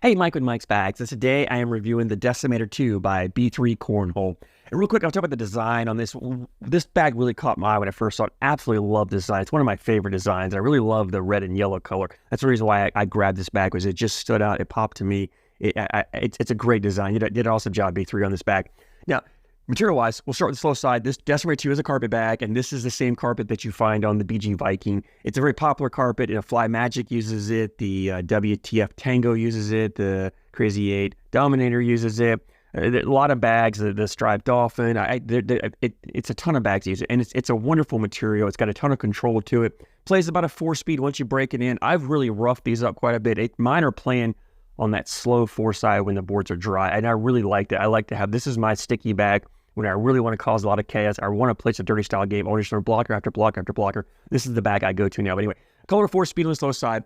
Hey, Mike with Mike's Bags. And today I am reviewing the Decimator 2 by B3 Cornhole. And real quick, I'll talk about the design on this. This bag really caught my eye when I first saw it. Absolutely love this design. It's one of my favorite designs. I really love the red and yellow color. That's the reason why I grabbed this bag, was it just stood out. It popped to me. It's a great design. You did an awesome job, B3, on this bag. Now, material-wise, we'll start with the slow side. This Decimator 2 is a carpet bag, and this is the same carpet that you find on the BG Viking. It's a very popular carpet. Fly Magic uses it. The WTF Tango uses it. The Crazy 8 Dominator uses it. A lot of bags. The Striped Dolphin. It's a ton of bags that use it, and it's a wonderful material. It's got a ton of control to it. Plays about a 4-speed once you break it in. I've really roughed these up quite a bit. Mine are playing on that slow 4 side when the boards are dry, and I really liked it. I like to have, this is my sticky bag when I really want to cause a lot of chaos. I want to play a dirty style game. I want to throw blocker after blocker after blocker. This is the bag I go to now. But anyway, color 4-speed on the slow side.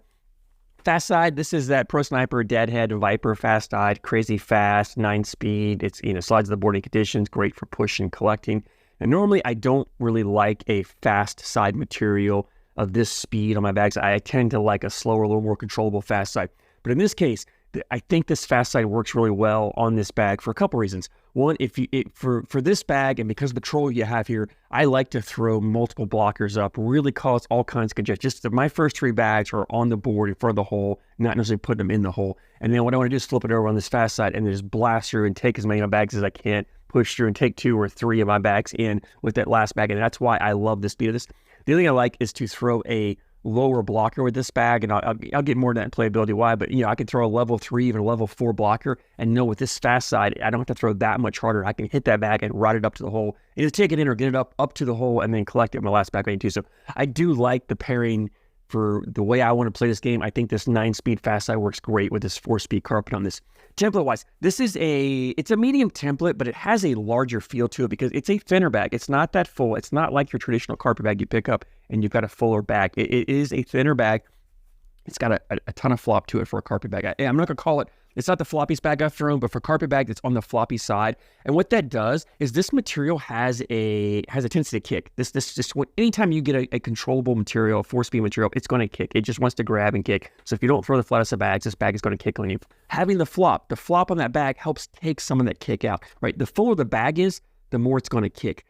Fast side, this is that Pro Sniper, Deadhead, Viper, fast side, crazy fast, 9-speed. It's, slides the boarding conditions, great for pushing, collecting. And normally I don't really like a fast side material of this speed on my bags. I tend to like a slower, a little more controllable fast side. But in this case, I think this fast side works really well on this bag for a couple reasons. One, for this bag, and because of the troll you have here, I like to throw multiple blockers up, really cause all kinds of congestion. Just my first 3 bags are on the board in front of the hole, not necessarily putting them in the hole. And then what I want to do is flip it over on this fast side and just blast through and take as many of my bags as I can, push through and take 2 or 3 of my bags in with that last bag. And that's why I love the speed of this. The other thing I like is to throw a lower blocker with this bag, and I'll get more to that playability why, but I can throw a level 3, even a level 4 blocker, and know with this fast side, I don't have to throw that much harder. I can hit that bag and ride it up to the hole, either take it in or get it up to the hole and then collect it in my last bag I need to. So I do like the pairing for the way I want to play this game. I think this 9-speed fast side works great with this 4-speed carpet on this. Template-wise, this is it's a medium template, but it has a larger feel to it because it's a thinner bag. It's not that full. It's not like your traditional carpet bag you pick up and you've got a fuller bag. It is a thinner bag. It's got a ton of flop to it for a carpet bag. I'm not going to call it, it's not the floppiest bag I've thrown, but for carpet bag, it's on the floppy side. And what that does is this material has a tendency to kick. This just, anytime you get a controllable material, a 4-speed material, it's going to kick. It just wants to grab and kick. So if you don't throw the flattest of bags, this bag is going to kick on you. Having the flop on that bag helps take some of that kick out, right? The fuller the bag is, the more it's going to kick.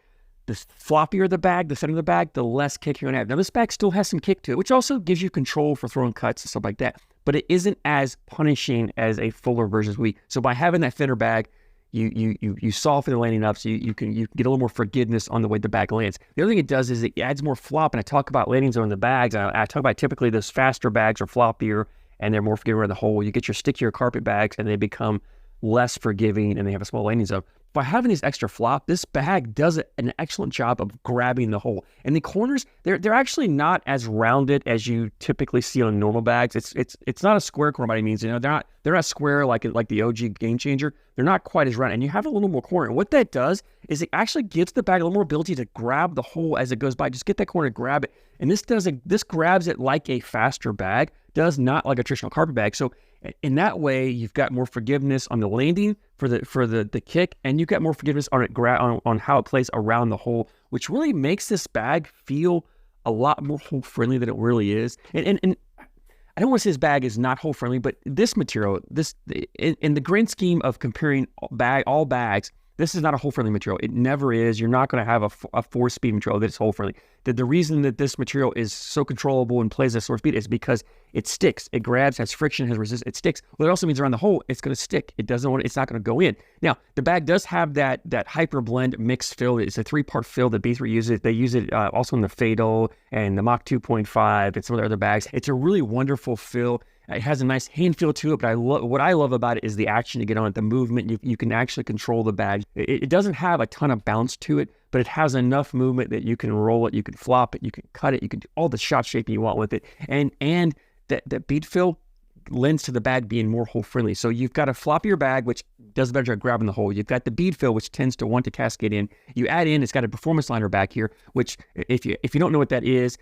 The floppier the bag, the center of the bag, the less kick you're going to have. Now, this bag still has some kick to it, which also gives you control for throwing cuts and stuff like that. But it isn't as punishing as a fuller version. So by having that thinner bag, you soften the landing up, so you can get a little more forgiveness on the way the bag lands. The other thing it does is it adds more flop, and I talk about landing zone in the bags. I talk about typically those faster bags are floppier, and they're more forgiving around the hole. You get your stickier carpet bags, and they become less forgiving, and they have a small landing zone. By having these extra flop, this bag does an excellent job of grabbing the hole. And the corners, they're actually not as rounded as you typically see on normal bags. It's not a square corner by any means. They're not square like the OG Game Changer. They're not quite as round, and you have a little more corner. And what that does is it actually gives the bag a little more ability to grab the hole as it goes by. Just get that corner, grab it, and this grabs it like a faster bag, does not like a traditional carpet bag. So in that way, you've got more forgiveness on the landing for the kick, and you've got more forgiveness on it on how it plays around the hole, which really makes this bag feel a lot more hole friendly than it really is. And I don't want to say this bag is not hole friendly, but this material, in the grand scheme of comparing all bags, this is not a hole friendly material. It never is. You're not going to have a 4-speed material that is hole friendly. The reason that this material is so controllable and plays at 4-speed is because it sticks. It grabs, has friction, has resistance. It sticks. Well, it also means around the hole, it's going to stick. It's not going to go in. Now, the bag does have that hyper blend mixed fill. It's a 3-part fill that B3 uses. They use it also in the Fatal and the Mach 2.5 and some of their other bags. It's a really wonderful fill. It has a nice hand feel to it, but what I love about it is the action you get on it, the movement. You can actually control the bag. It doesn't have a ton of bounce to it, but it has enough movement that you can roll it, you can flop it, you can cut it, you can do all the shot shaping you want with it. And that bead fill lends to the bag being more hole friendly. So you've got a floppier bag, which does a better job grabbing the hole. You've got the bead fill, which tends to want to cascade in. You add in, it's got a performance liner back here, which if you don't know what that is,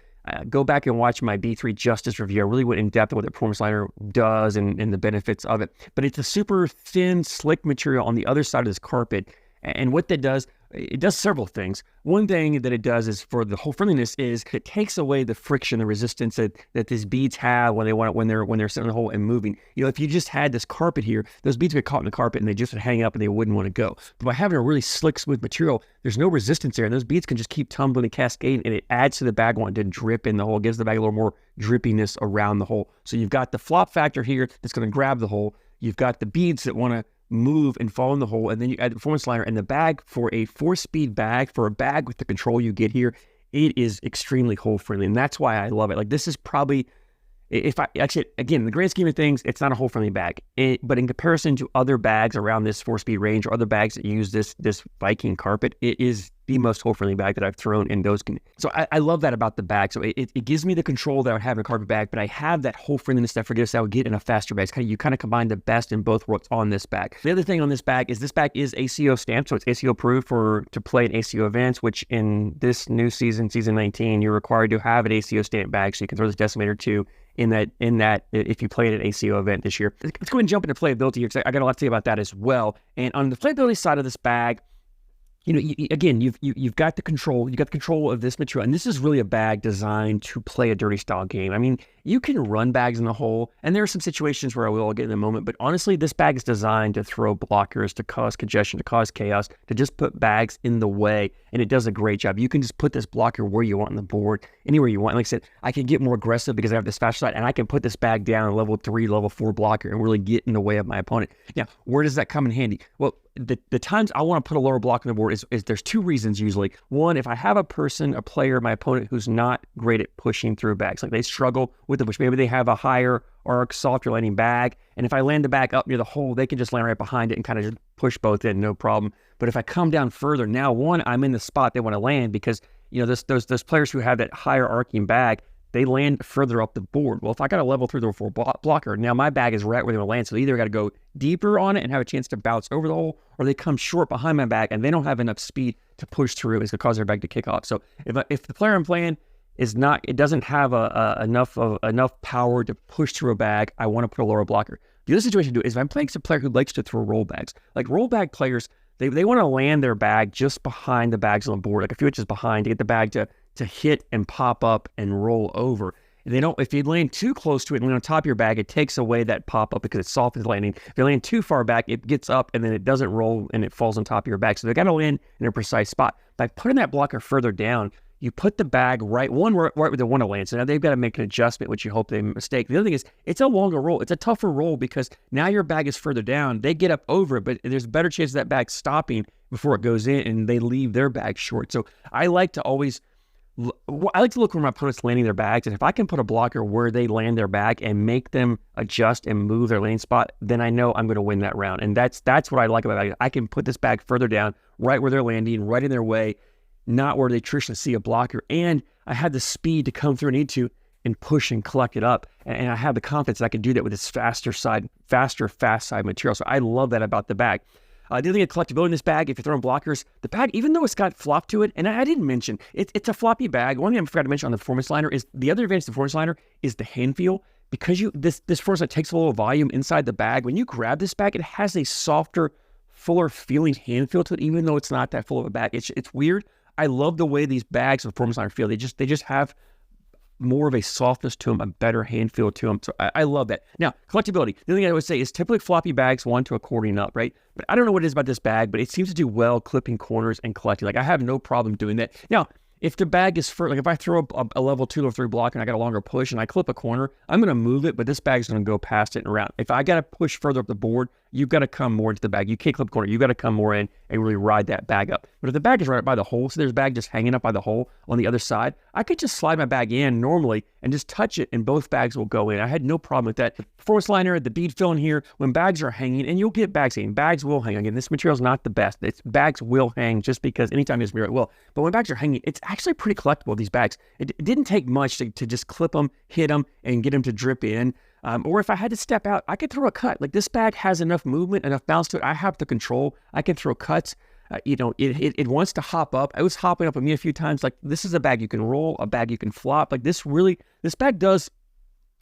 go back and watch my B3 Justice review. I really went in depth of what the performance liner does and the benefits of it. But it's a super thin, slick material on the other side of this carpet. And what that does, it does several things. One thing that it does is for the hole friendliness is it takes away the friction, the resistance that these beads have when they're sitting in the hole and moving. You know, if you just had this carpet here, those beads would get caught in the carpet and they just would hang up and they wouldn't want to go. But by having a really slick, smooth material, there's no resistance there, and those beads can just keep tumbling and cascading, and it adds to the bag wanting to drip in the hole. It gives the bag a little more drippiness around the hole. So you've got the flop factor here that's going to grab the hole. You've got the beads that want to move and fall in the hole, and then you add the performance liner and the bag. For a 4-speed bag, for a bag with the control you get here, it is extremely hole friendly, and that's why I love it. Like, this is probably, if I actually, again, in the grand scheme of things, it's not a hole friendly bag, but in comparison to other bags around this 4-speed range or other bags that use this Viking carpet, it is the most hole friendly bag that I've thrown in those. So I love that about the bag. So it gives me the control that I would have in a carpet bag, but I have that hole friendliness that I would get in a faster bag. You kind of combine the best in both worlds on this bag. The other thing on this bag is ACO stamped, so it's ACO approved to play at ACO events, which in this new season 19, you're required to have an ACO stamped bag so you can throw this Decimator 2 in that if you play at an ACO event this year. Let's go ahead and jump into playability here, because I got a lot to say about that as well. And on the playability side of this bag, you know, you've got the control. You got the control of this material, and this is really a bag designed to play a dirty style game. I mean, you can run bags in the hole, and there are some situations where I will get in a moment, but honestly, this bag is designed to throw blockers, to cause congestion, to cause chaos, to just put bags in the way, and it does a great job. You can just put this blocker where you want on the board, anywhere you want. Like I said, I can get more aggressive because I have this faster side, and I can put this bag down level 3, level 4 blocker and really get in the way of my opponent. Now, where does that come in handy? Well, the times I want to put a lower block on the board is there's 2 reasons usually. One, if I have a player, my opponent, who's not great at pushing through bags, like they struggle with the push. Maybe they have a higher arc, softer landing bag, and if I land the bag up near the hole, they can just land right behind it and kind of just push both in, no problem. But if I come down further, now one, I'm in the spot they want to land, because you know those players who have that higher arcing bag, they land further up the board. Well, if I got a level 3 or 4 blocker, now my bag is right where they want to land. So they either got to go deeper on it and have a chance to bounce over the hole, or they come short behind my bag and they don't have enough speed to push through. It's going to cause their bag to kick off. So if the player I'm playing it doesn't have enough power to push through a bag, I want to put a lower blocker. The other situation to do is if I'm playing some player who likes to throw roll bags, like roll bag players, they want to land their bag just behind the bags on the board, like a few inches behind, to get the bag to hit and pop up and roll over. And they don't, if you land too close to it and land on top of your bag, it takes away that pop up because it's soft as landing. If you land too far back, it gets up and then it doesn't roll and it falls on top of your bag. So they got to land in a precise spot. By putting that blocker further down, you put the bag right where they want to land. So now they've got to make an adjustment, which you hope they mistake. The other thing is, it's a longer roll. It's a tougher roll because now your bag is further down. They get up over it, but there's a better chance of that bag stopping before it goes in and they leave their bag short. So I like to look where my opponent's landing their bags, and if I can put a blocker where they land their bag and make them adjust and move their landing spot, then I know I'm going to win that round. And that's what I like about it. I can put this bag further down, right where they're landing, right in their way, not where they traditionally see a blocker. And I had the speed to come through and need to and push and collect it up. And I have the confidence that I can do that with this fast side material. So I love that about the bag. The other thing, collectability in this bag, if you're throwing blockers, the bag, even though it's got flop to it, and I didn't mention, it's a floppy bag. One thing I forgot to mention on the performance liner is the other advantage of the performance liner is the hand feel. Because this performance liner takes a little volume inside the bag. When you grab this bag, it has a softer, fuller feeling hand feel to it, even though it's not that full of a bag. It's weird. I love the way these bags with performance liner feel. They just have more of a softness to them, a better hand feel to them. So I love that. Now, collectability. The other thing I would say is typically floppy bags want to accordion up, right? But I don't know what it is about this bag, but it seems to do well clipping corners and collecting. Like, I have no problem doing that. Now, if the bag is like if I throw a level 2 or 3 block and I got a longer push and I clip a corner, I'm going to move it, but this bag's going to go past it and around. If I got to push further up the board, you've got to come more into the bag. You can't clip a corner. You've got to come more in and really ride that bag up. But if the bag is right up by the hole, so there's a bag just hanging up by the hole on the other side, I could just slide my bag in normally and just touch it and both bags will go in. I had no problem with that. The performance liner, the bead fill in here, when bags are hanging, and you'll get bags hanging. Bags will hang. Again, this material is not the best. Bags will hang just because anytime it's mirror, it will. But when bags are hanging, it's actually pretty collectible, these bags. It didn't take much to just clip them, hit them, and get them to drip in. Or if I had to step out, I could throw a cut. Like, this bag has enough movement, enough bounce to it. I have the control. I can throw cuts. It wants to hop up. I was hopping up at me a few times. Like, this is a bag you can roll, a bag you can flop. Like, this bag does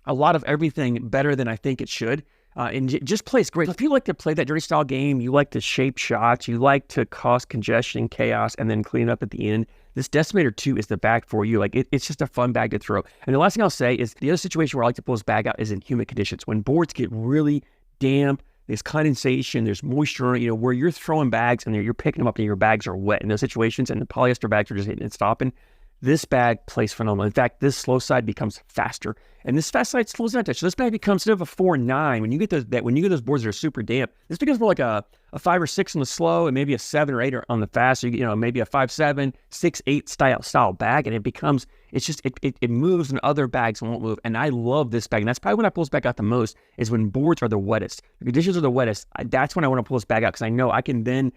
a lot of everything better than I think it should. and just plays great. If you like to play that dirty style game, you like to shape shots, you like to cause congestion, chaos, and then clean up at the end, this Decimator 2 is the bag for you. Like it's just a fun bag to throw. And the last thing I'll say is the other situation where I like to pull this bag out is in humid conditions. When boards get really damp, there's condensation, there's moisture, where you're throwing bags and you're picking them up and your bags are wet in those situations, and the polyester bags are just hitting and stopping. This bag plays phenomenal. In fact, this slow side becomes faster, and this fast side slows down a touch. So this bag becomes, instead of a 4.9, when you get those boards that are super damp, this becomes more like a 5 or 6 on the slow, and maybe a 7 or 8 on the fast. So maybe a 5.7, 6.8 style bag, and it moves when other bags won't move. And I love this bag, and that's probably when I pull this bag out the most, is when boards are the wettest. The conditions are the wettest. That's when I want to pull this bag out, because I know I can then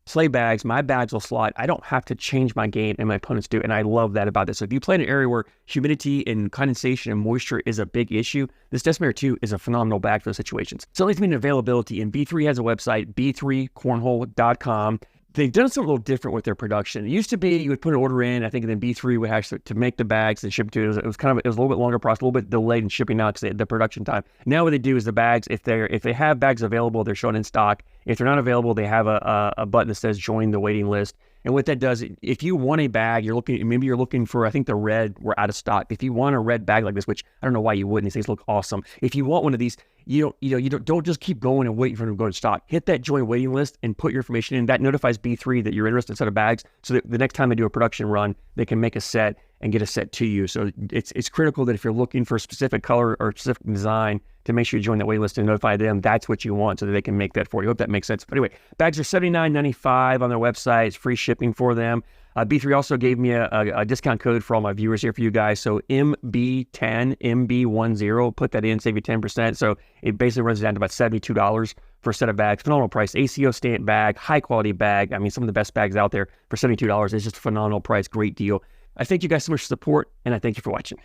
play bags, my bags will slide. I don't have to change my game, and my opponents do, and I love that about this. So if you play in an area where humidity and condensation and moisture is a big issue, this Decimator 2 is a phenomenal bag for those situations. So it leads me to availability, and B3 has a website, B3Cornhole.com. They've done something a little different with their production. It used to be you would put an order in, I think, and then B3 would actually to make the bags and ship it to you. It was a little bit longer process, a little bit delayed in shipping out because the production time. Now what they do is the bags, if they have bags available, they're shown in stock. If they're not available, they have a button that says join the waiting list. And what that does, if you want a bag, maybe you're looking for, I think the red were out of stock. If you want a red bag like this, which I don't know why you wouldn't, these things look awesome. If you want one of these, you don't just keep going and waiting for them to go in stock. Hit that join waiting list and put your information in. That notifies B3 that you're interested in a set of bags, so that the next time they do a production run, they can make a set and get a set to you. So it's critical that if you're looking for a specific color or specific design, to make sure you join that wait list and notify them that's what you want, so that they can make that for you. Hope that makes sense. But anyway, bags are $79.95 on their website. It's free shipping for them. B3 also gave me a discount code for all my viewers here for you guys. So MB10, MB10, put that in, save you 10%. So it basically runs down to about $72 for a set of bags. Phenomenal price. ACO stamp bag, high quality bag. I mean, some of the best bags out there for $72. It's just a phenomenal price. Great deal. I thank you guys so much for support, and I thank you for watching.